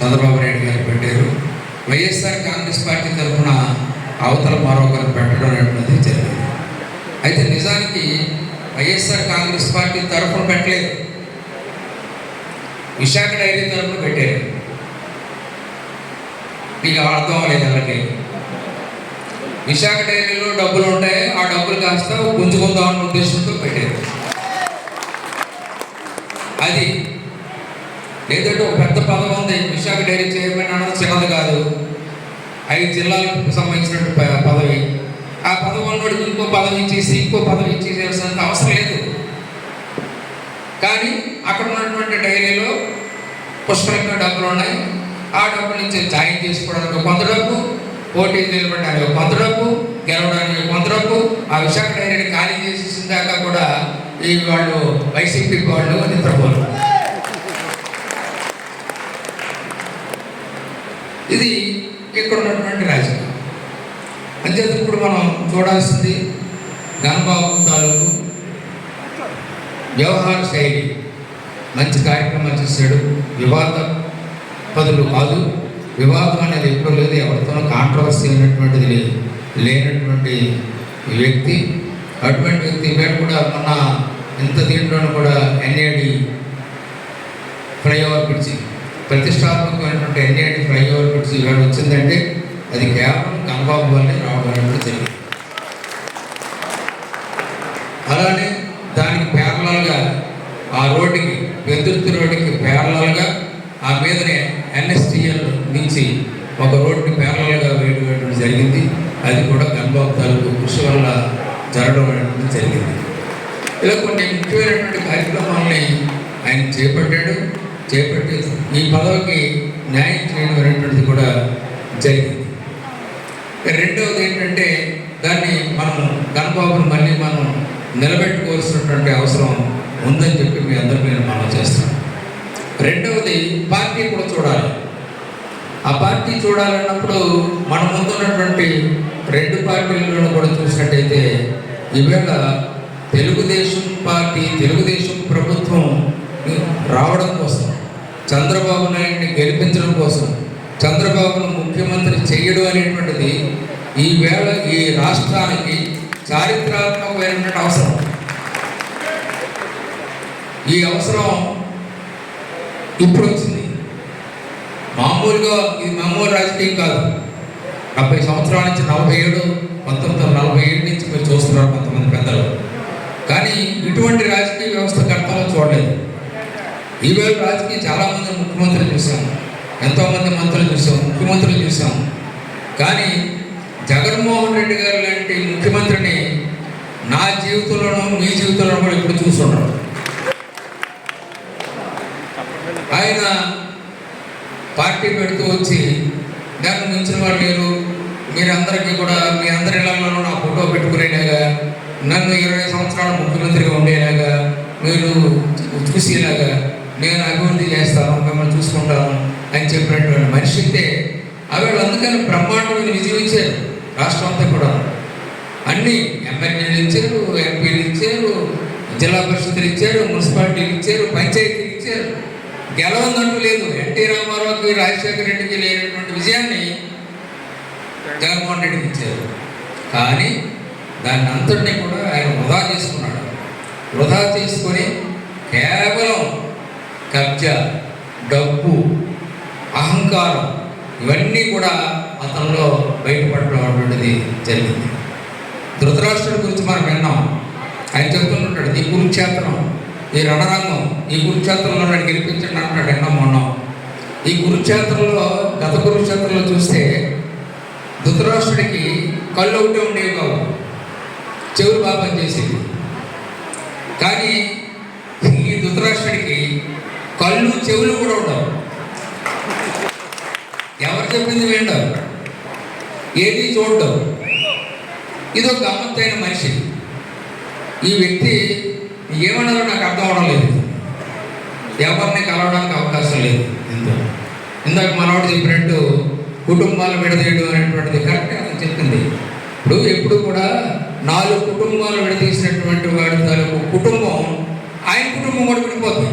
చంద్రబాబు నాయుడు గారు పెట్టారు. వైఎస్ఆర్ కాంగ్రెస్ పార్టీ తరఫున అవతల మరొకరు పెట్టడం అనేటువంటిది జరిగింది. అయితే నిజానికి వైఎస్ఆర్ కాంగ్రెస్ పార్టీ తరఫున పెట్టలేదు, విశాఖ డైరీ తరఫున పెట్టారు. మీకు అర్థం అవ్వలేదు. అలాగే విశాఖ డైరీలో డబ్బులు ఉంటాయి, ఆ డబ్బులు కాస్త గుంజుకుందామన్న ఉద్దేశంతో పెట్టారు. అది లేదంటే ఒక పెద్ద పదవి ఉంది, విశాఖ డైరీ చైర్మన్ అన్నది చిన్నది కాదు, 5 జిల్లాలకు సంబంధించినటువంటి పదవి. ఆ పదవి ఉన్నోడికి ఇంకో పదవి ఇచ్చేసి ఇంకో పదవి ఇచ్చేసేసినంత అవసరం లేదు. కానీ అక్కడ ఉన్నటువంటి డైరీలో పుష్కలంగా డబ్బులు ఉన్నాయి. ఆ డబ్బుల నుంచి జాయిన్ చేసుకోవడానికి కొంత డబ్బు, పోటీ నిలబడడానికి కొంత డబ్బు, గెలవడానికి కొంత డబ్బు. ఆ విశాఖ డైరీని ఖాళీ చేసేసిన దాకా కూడా ఈ వాళ్ళు వైసీపీ వాళ్ళు నిద్రపోరు. ఇది ఇక్కడ ఉన్నటువంటి రాజకీయం. అంచేత ఇప్పుడు మనం చూడాల్సింది గణబాబు తాలూకు వ్యవహార శైలి. మంచి కార్యక్రమాలు చేశాడు, వివాద పదులు కాదు, వివాదం అనేది ఎప్పుడూ లేదు, ఎవరితోనూ కాంట్రవర్సీ అనేటువంటిది లేనటువంటి వ్యక్తి. అటువంటి వ్యక్తి ఇవాళ కూడా మొన్న ఇంత దీంట్లోనూ కూడా ఎన్ఏడి ఫ్లైఓవర్ బ్రిడ్జి, ప్రతిష్టాత్మకమైనటువంటి ఎన్ఏడి ఫ్లైఓవర్ బ్రిడ్జి ఇవాళ వచ్చిందంటే అది కేవలం గణబాబు వల్లే రావడం అనేది జరిగింది. అలానే దానికి ప్యారలల్గా ఆ రోడ్డుకి, పెద్దుర్తి రోడ్డుకి ప్యారలల్గా ఆ మీదనే ఎన్ఎస్టీఎల్ నుంచి ఒక రోడ్డుని ప్యారలల్గా వేయడం జరిగింది. అది కూడా గణబాబు తాలూకు కృషి వల్ల జరగడం అనేటువంటి జరిగింది. ఇలా కొన్ని ముఖ్యమైనటువంటి కార్యక్రమాలని ఆయన చేపట్టి ఈ పదవికి న్యాయం చేయడం అనేటువంటిది కూడా జరిగింది. రెండవది ఏంటంటే దాన్ని మనం గణబాబుని మళ్ళీ మనం నిలబెట్టుకోవాల్సినటువంటి అవసరం ఉందని చెప్పి మీ అందరికీ నేను మనం చేస్తాను. రెండవది పార్టీ కూడా చూడాలి. ఆ పార్టీ చూడాలన్నప్పుడు మన ముందున్నటువంటి 2 పార్టీలను కూడా చూసినట్టయితే ఈవేళ తెలుగుదేశం పార్టీ, తెలుగుదేశం ప్రభుత్వం రావడం కోసం, చంద్రబాబు నాయుడిని గెలిపించడం కోసం, చంద్రబాబును ముఖ్యమంత్రి చేయడం అనేటువంటిది ఈవేళ ఈ రాష్ట్రానికి చారిత్రాత్మకమైనటువంటి అవసరం. ఈ అవసరం ఇప్పుడు వచ్చింది. మామూలుగా ఇది మామూలు రాజకీయం కాదు. 70 సంవత్సరాల నుంచి 1947 నుంచి మీరు చూస్తున్నారు కొంతమంది పెద్దలు. కానీ ఇటువంటి రాజకీయ వ్యవస్థ గతంలో చూడలేదు. ఈవేళ రాజకీయ చాలామంది ముఖ్యమంత్రులు చూసాం, ఎంతోమంది మంత్రులు చూసాం, ముఖ్యమంత్రులు చూసాం. కానీ జగన్మోహన్ రెడ్డి గారు లాంటి ముఖ్యమంత్రిని నా జీవితంలోనూ మీ జీవితంలోనూ కూడా ఇప్పుడు చూస్తున్నాడు. ఆయన పార్టీ పెడుతూ వచ్చి దాన్ని మించిన వాళ్ళు లేరు, మీరందరికీ కూడా మీ అందరి ఇళ్లలోనూ నా ఫోటో పెట్టుకునేలాగా, నన్ను 20 సంవత్సరాలు ముఖ్యమంత్రిగా ఉండేలాగా, మీరు చూసేలాగా నేను అభివృద్ధి చేస్తాను, మిమ్మల్ని చూసుకుంటాను అని చెప్పినటువంటి మనిషి అయితే ఆవిడ అందుకని బ్రహ్మాండమైన విజయం ఇచ్చారు. రాష్ట్రం అంతా కూడా అన్ని ఎమ్మెల్యేలు ఇచ్చారు, ఎంపీలు ఇచ్చారు, జిల్లా పరిషత్తులు ఇచ్చారు, మున్సిపాలిటీలు ఇచ్చారు, పంచాయతీలు ఇచ్చారు. గెలవందంటూ లేదు. ఎన్టీ రామారావుకి, రాజశేఖర రెడ్డికి లేనటువంటి విజయాన్ని జగన్మోహన్ రెడ్డికి ఇచ్చారు. కానీ దాన్ని అంతటినీ కూడా ఆయన వృధా చేసుకున్నాడు. వృధా చేసుకొని కేవలం కబ్జా, డబ్బు, అహంకారం ఇవన్నీ కూడా అతనిలో బయటపడడం అనేటువంటిది జరిగింది. ధృతరాష్ట్రుడి గురించి మనం విన్నాం. ఆయన చెప్తుంటాడు, ఈ కురుక్షేత్రం, ఈ రణరంగం, ఈ కురుక్షేత్రంలో నన్ను గెలిపించండి అంటాడు. ఎన్నో మొన్నాం. ఈ కురుక్షేత్రంలో, గత కురుక్షేత్రంలో చూస్తే ధృతరాష్ట్రుడికి కళ్ళు ఒకటే ఉండేవి కావు, చెవులు బాగా పనిచేసేవి. కానీ ఈ ధృతరాష్ట్రుడికి కళ్ళు, చెవులు కూడా ఉండవు. ఎవరు చెప్పింది వినడం, ఏది చూడడం. ఇది ఒక గమ్మత్తైన మనిషి. ఈ వ్యక్తి ఏమన్నారో నాకు అర్థం అవడం లేదు. ఎవరిని కలవడానికి అవకాశం లేదు. ఇందాక మనవాడు చెప్పినట్టు కుటుంబాలు విడదీయడం అనేటువంటిది కరెక్ట్ అని చెప్పింది. ఇప్పుడు ఎప్పుడు కూడా 4 కుటుంబాలు విడదీసినటువంటి వాడి తాలూకు కుటుంబం ఆయన కుటుంబం కూడా విడిపోతుంది.